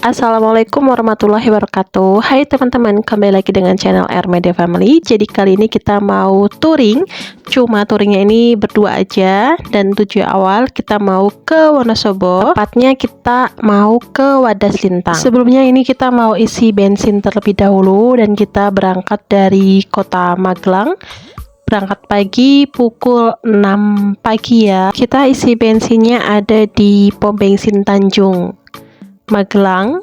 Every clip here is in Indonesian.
Assalamualaikum warahmatullahi wabarakatuh. Hai teman-teman, kembali lagi dengan channel R Media Family. Jadi kali ini kita mau touring. Cuma touringnya ini berdua aja. Dan tujuan awal kita mau ke Wonosobo. Tepatnya kita mau ke Wadas Lintang. Sebelumnya ini kita mau isi bensin terlebih dahulu. Dan kita berangkat dari kota Magelang. Berangkat pagi pukul 6 pagi ya. Kita isi bensinnya ada di pom bensin Tanjung Magelang.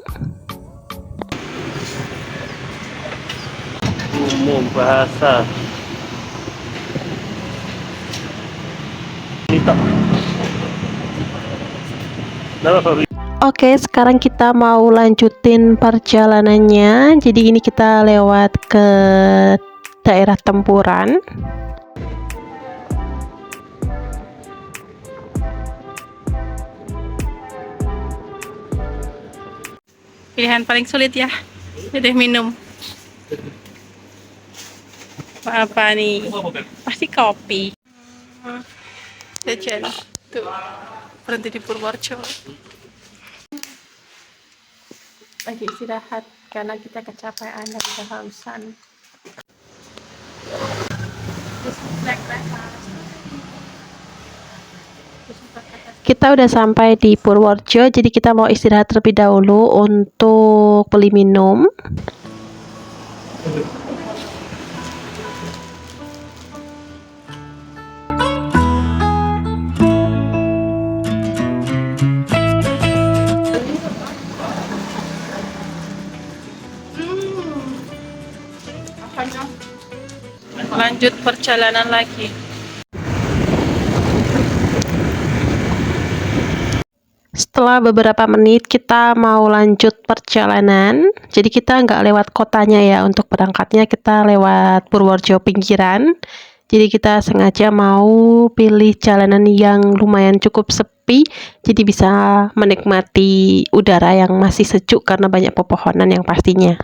Umum bahasa Oke, sekarang kita mau lanjutin perjalanannya. Jadi ini kita lewat ke daerah Tempuran. Pilihan paling sulit ya, jadi minum apa nih, pasti kopi. Jajan tuh berhenti di Purworejo, lagi istirahat karena kita kecapean dan kehausan. Kita udah sampai di Purworejo, jadi kita mau istirahat terlebih dahulu untuk beli minum. Lanjut perjalanan lagi. Setelah beberapa menit kita mau lanjut perjalanan. Jadi kita nggak lewat kotanya ya, untuk berangkatnya kita lewat Purworejo pinggiran. Jadi kita sengaja mau pilih jalanan yang lumayan cukup sepi, jadi bisa menikmati udara yang masih sejuk karena banyak pepohonan yang pastinya.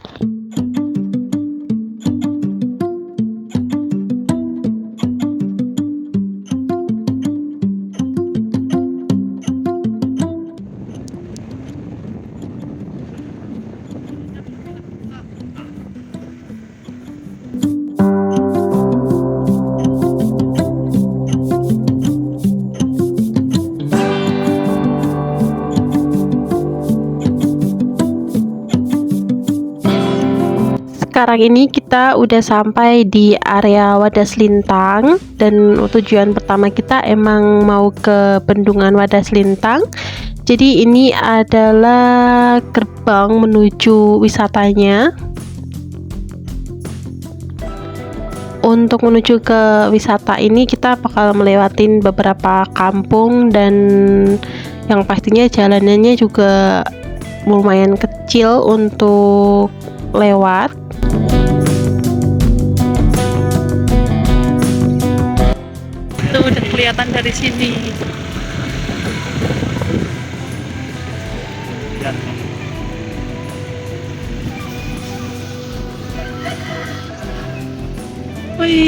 Sekarang ini kita udah sampai di area Wadas Lintang, dan tujuan pertama kita emang mau ke Bendungan Wadas Lintang. Jadi ini adalah gerbang menuju wisatanya. Untuk menuju ke wisata ini kita bakal melewatin beberapa kampung, dan yang pastinya jalanannya juga lumayan kecil untuk lewat. Tuh udah kelihatan dari sini. Wih.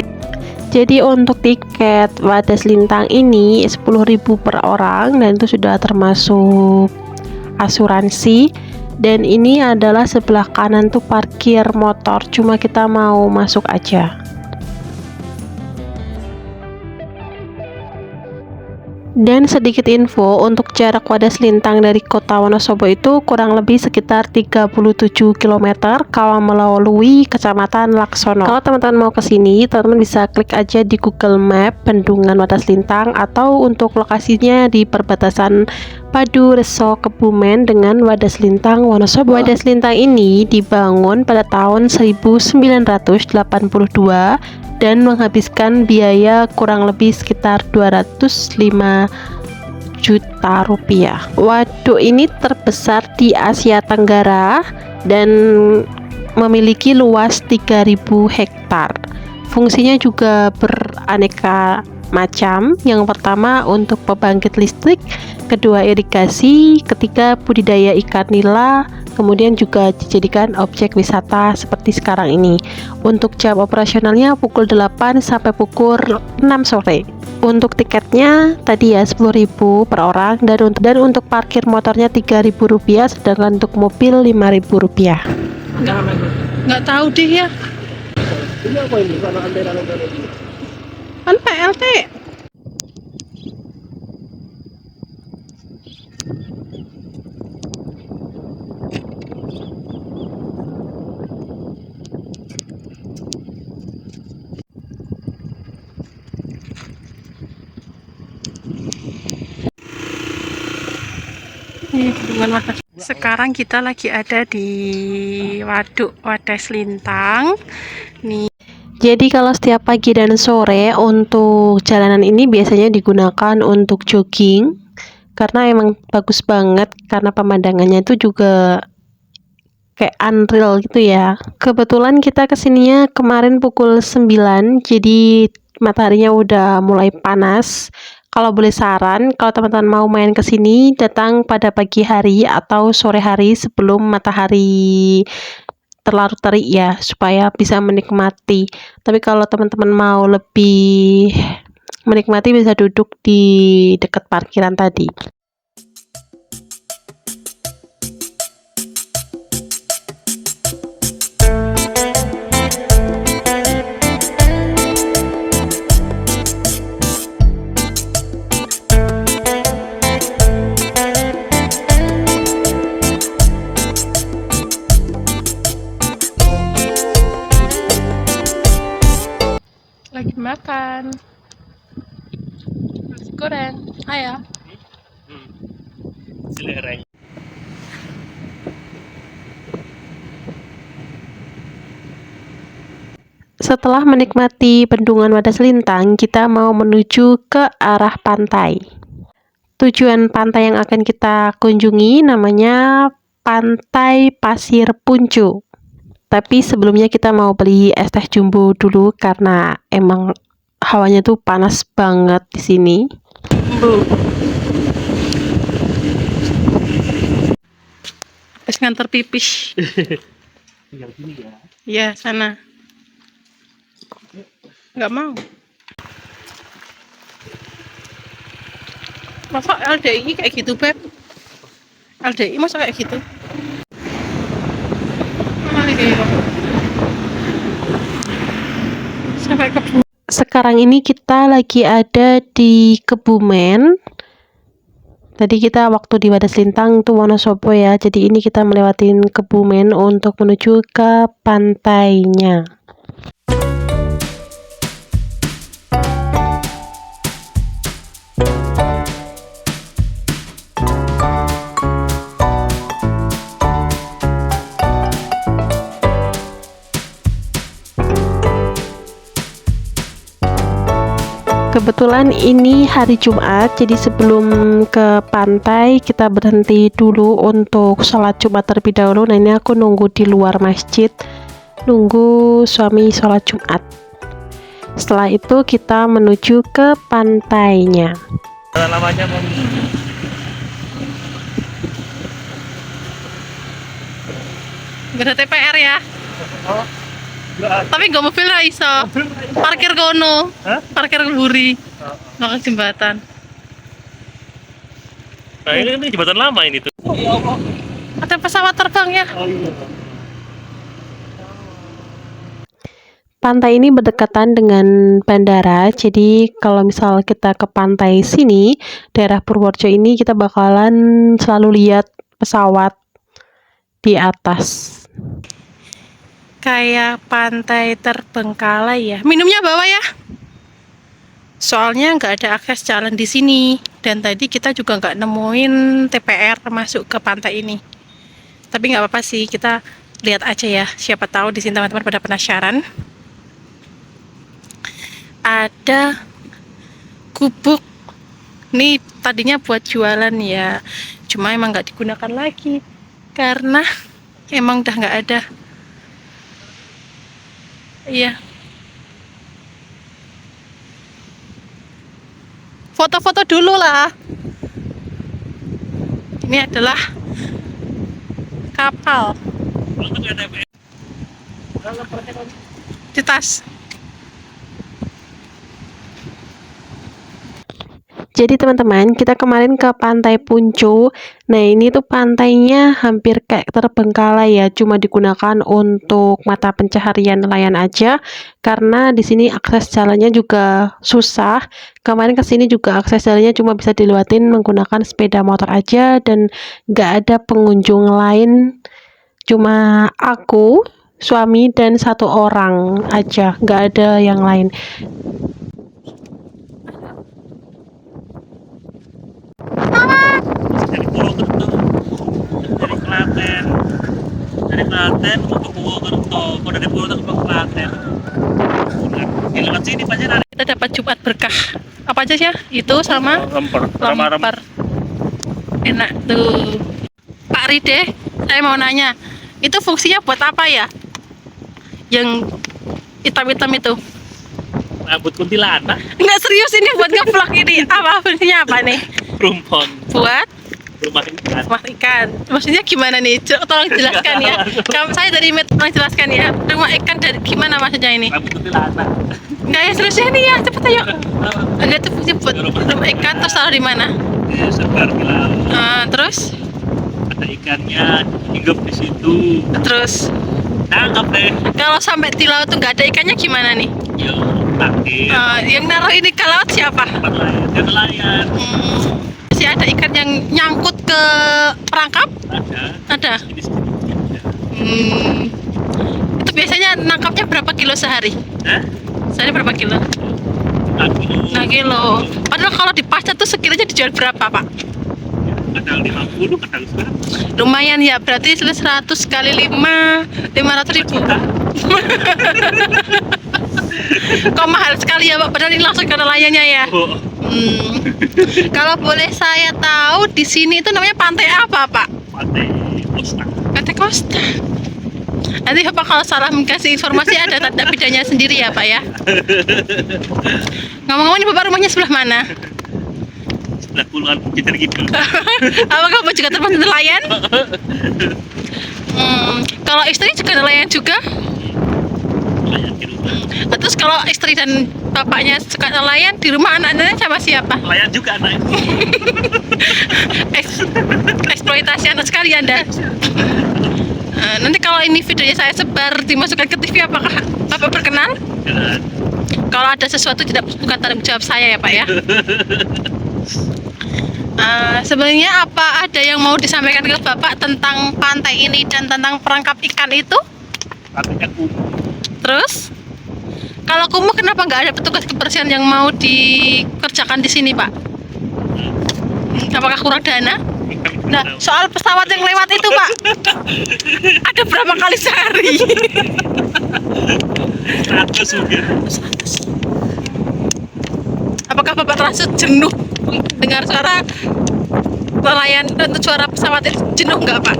Jadi untuk tiket Wadas Lintang ini 10.000 per orang, dan itu sudah termasuk asuransi. Dan ini adalah sebelah kanan tuh parkir motor, cuma kita mau masuk aja. Dan sedikit info, untuk jarak Wadas Lintang dari kota Wonosobo itu kurang lebih sekitar 37 km kalau melalui Kecamatan Laksono. Kalau teman-teman mau ke sini, teman-teman bisa klik aja di Google Map Bendungan Wadas Lintang, atau untuk lokasinya di perbatasan Padu Reso Kebumen dengan Wadas Lintang Wonosobo. Wadas Lintang ini dibangun pada tahun 1982 dan menghabiskan biaya kurang lebih sekitar 205 juta rupiah. Waduk ini terbesar di Asia Tenggara dan memiliki luas 3.000 hektar. Fungsinya juga beraneka macam. Yang pertama untuk pembangkit listrik, kedua irigasi, ketiga budidaya ikan nila, kemudian juga dijadikan objek wisata seperti sekarang ini. Untuk jam operasionalnya pukul 8 sampai pukul 6 sore. Untuk tiketnya tadi ya 10.000 per orang, dan untuk parkir motornya Rp3.000, sedangkan untuk mobil Rp5.000. Nggak tahu deh ya. Ini apa ini? Sana antena-antena ini. Kan PLT. Sekarang kita lagi ada di Waduk Wadas Lintang. Nih. Jadi kalau setiap pagi dan sore untuk jalanan ini biasanya digunakan untuk jogging, karena emang bagus banget, karena pemandangannya itu juga kayak unreal gitu ya. Kebetulan kita kesininya kemarin pukul 9, jadi mataharinya udah mulai panas. Kalau boleh saran, kalau teman-teman mau main ke sini, datang pada pagi hari atau sore hari sebelum matahari terlalu terik ya, supaya bisa menikmati. Tapi kalau teman-teman mau lebih menikmati, bisa duduk di dekat parkiran tadi. Lagi makan nasi goreng. Ayo. Selereng. Setelah menikmati bendungan Wadas Lintang, kita mau menuju ke arah pantai. Tujuan pantai yang akan kita kunjungi namanya Pantai Pasir Puncu. Tapi sebelumnya kita mau beli es teh jumbo dulu, karena emang hawanya tuh panas banget di sini. Habis nganter pipis. Yang sini ya. Ya, sana. Nggak mau. Masa LDI kayak gitu, Beb? LDI masa kayak gitu? Mana nih kayak sampai ke Sekarang ini kita lagi ada di Kebumen. Tadi kita waktu di Wadas Lintang itu Wonosobo ya. Jadi ini kita melewatin Kebumen untuk menuju ke pantainya. Kebetulan ini hari Jumat, jadi sebelum ke pantai kita berhenti dulu untuk sholat Jumat terlebih dahulu. Nah, ini aku nunggu di luar masjid, nunggu suami sholat Jumat. Setelah itu kita menuju ke pantainya. Namanya mau. Gak ada TPR ya? Oh. Enggak. Tapi nggak mobil lah iso. Parkir kono. Hah? Parkir Buri. Nggak jembatan. Nah ini jembatan lama ini tuh. Ada pesawat terbang ya? Oh iya. Pantai ini berdekatan dengan bandara, jadi kalau misal kita ke pantai sini, daerah Purworejo ini, kita bakalan selalu lihat pesawat di atas. Kayak pantai terbengkalai ya. Minumnya bawa ya. Soalnya nggak ada akses jalan di sini. Dan tadi kita juga nggak nemuin TPR masuk ke pantai ini. Tapi nggak apa-apa sih, kita lihat aja ya. Siapa tahu di sini teman-teman pada penasaran. Ada gubuk. Nih tadinya buat jualan ya. Cuma emang nggak digunakan lagi. Karena emang udah nggak ada. Iya. Foto-foto dulu lah. Ini adalah kapal di tas. Jadi teman-teman, kita kemarin ke Pantai Puncu. Nah, ini tuh pantainya hampir kayak terbengkalai ya, cuma digunakan untuk mata pencaharian nelayan aja karena di sini akses jalannya juga susah. Kemarin ke sini juga akses jalannya cuma bisa dilewatin menggunakan sepeda motor aja dan nggak ada pengunjung lain. Cuma aku, suami dan satu orang aja, nggak ada yang lain. Dari Purwokerto, dari Klaten, dari Klaten mau ke Purwokerto, mau dari Purwokerto ke Klaten. Di lewat sini Pak Nari. Kita dapat Jumat berkah. Apa aja sih ya? Itu sama Lemper, lemper. Enak tuh. Pak Ride, saya mau nanya, itu fungsinya buat apa ya? Yang hitam-hitam itu? rambut kuntilanak, Nggak serius ini buat nge-vlog ini. Apa fungsinya apa nih? rumpon, Buat rumah ikan. rumah ikan. Maksudnya gimana nih? Tolong jelaskan ya. Saya dari Met, tolong jelaskan ya. Rumah ikan dari gimana maksudnya ini? Rambut kuntilanak. Nggak ya seriusnya nih ya, cepet ayo. Enggak tuh fungsi buat rumah ikan terus taruh di mana? Sebar di laut. Terus Ada ikannya, hinggap di situ. terus Tangkap deh. kalau sampai di laut tuh nggak ada ikannya gimana nih? Yo, takdir. Yang naruh ini ke laut siapa? Nelayan, dia nelayan. Masih ada ikan yang nyangkut ke perangkap? Ada. Ini sedikit aja. Itu biasanya nangkapnya berapa kilo sehari? Hah? Sehari berapa kilo? 4 kilo. 6 kilo. Padahal kalau di pasar tuh sekilonya dijual berapa, Pak? Kadang 50, kadang 100. Lumayan ya, berarti 100 kali 5, 500 ribu. Kok mahal sekali ya, Pak? Padahal ini langsung ke nelayannya ya. Oh, Kalau boleh saya tahu, di sini itu namanya pantai apa, Pak? pantai Costa. Pantai Costa. Nanti Bapak kalau salah mengasih informasi ada tanda pidanya sendiri ya, Pak ya. Ngomong-ngomong ini Bapak rumahnya sebelah mana? Sebelah puluhan kita gitu. Apakah Bapak juga termasuk nelayan? Kalau istri juga nelayan juga? Nelayan di rumah. Terus kalau istri dan bapaknya suka nelayan, di rumah anak-anaknya sama siapa? Nelayan juga anak. Eksploitasi anak sekali Anda. Nanti kalau ini videonya saya sebar dimasukkan ke TV, apakah Bapak berkenan? Kalau ada sesuatu bukan tanggung jawab saya ya Pak ya. Sebenarnya apa ada yang mau disampaikan ke Bapak tentang pantai ini dan tentang perangkap ikan itu? Pantainya kumuh. Terus kalau kumuh kenapa nggak ada petugas kebersihan yang mau dikerjakan di sini Pak? Apakah kurang dana? Nah, soal pesawat yang lewat itu Pak, ada berapa kali sehari? 100 mungkin. Apakah Bapak terasa jenuh dengar suara nelayan dan suara pesawat itu? Jenuh nggak Pak?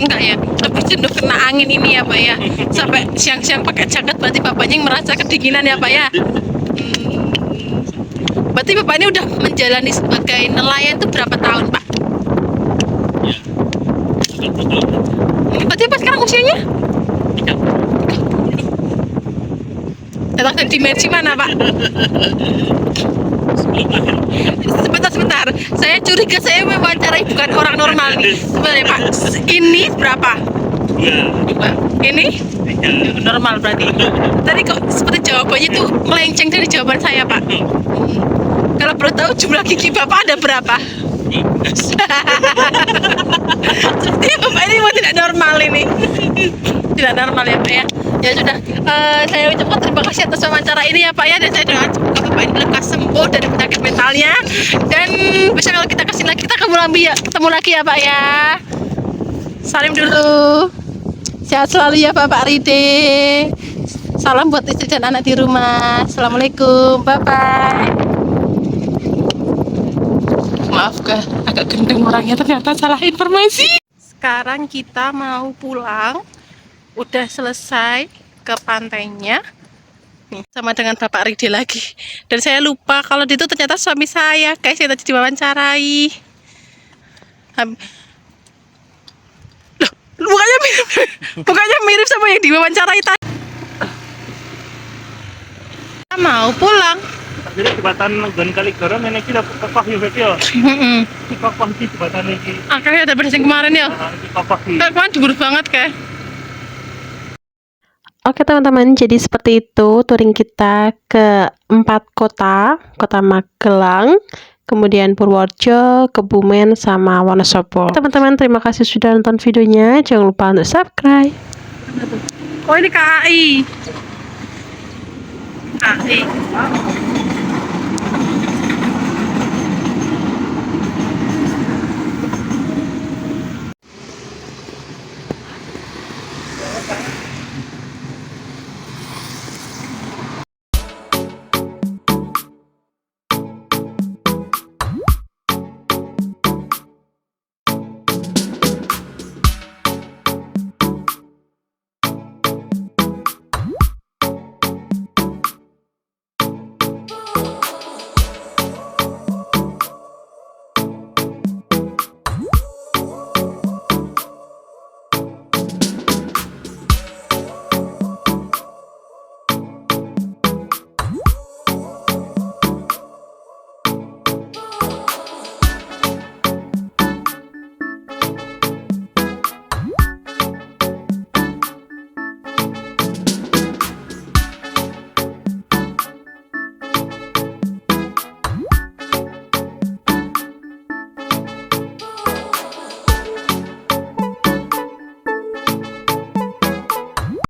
Enggak ya, lebih jenuh kena angin ini ya Pak ya. Sampai siang-siang pakai jaket, berarti Bapaknya yang merasa kedinginan ya Pak ya. Berarti Bapak ini udah menjalani sebagai nelayan itu berapa tahun Pak? Ya. 90 tahun. Berarti Pak sekarang usianya? 30. Datang dari dimensi mana Pak? Sebelum lahir. Sebentar, saya curiga saya mewawancarai bukan orang normal nih. Sebenarnya Pak, ini berapa? 2. Ini? 3. Normal berarti. Tadi kok seperti jawabannya tuh melenceng dari jawaban saya Pak. Kalau perlu tahu jumlah gigi Bapak ada berapa? Sepertinya Bapak ini mau tidak normal ini. Tidak normal ya Pak ya. Ya sudah, saya ucapkan terima kasih atas wawancara ini ya Pak ya. Dan saya doakan semoga Bapak ini lekas sembuh dari penyakit mentalnya. Dan bisa kalau kita kesini lagi, kita ketemu lagi ya Pak ya. Salim dulu. Sehat selalu ya Bapak Ride. Salam buat istri dan anak di rumah. Assalamualaikum. Bye-bye. Maaf agak gendeng orangnya, ternyata salah informasi. Sekarang kita mau pulang. Udah selesai ke pantainya. Nih, sama dengan Bapak Ride lagi. Dan saya lupa kalau itu ternyata suami saya, guys, yang tadi diwawancarai. Loh, mukanya mirip sama yang diwawancarai tadi. Kita mau pulang. Jadi jembatan Gon Kaligoro ini kita kokoh ya Beb ya. Heeh. Iki kokoh iki jembatan iki. Akhirnya ada bersih kemarin ya. Nah, iki kokoh iki. Kayak kemarin jebur banget kayak. Oke teman-teman, jadi seperti itu touring kita ke 4 kota, kota Magelang, kemudian Purworejo, Kebumen, sama Wonosobo. Teman-teman, terima kasih sudah nonton videonya, jangan lupa untuk subscribe. Oh ini KAI. KAI.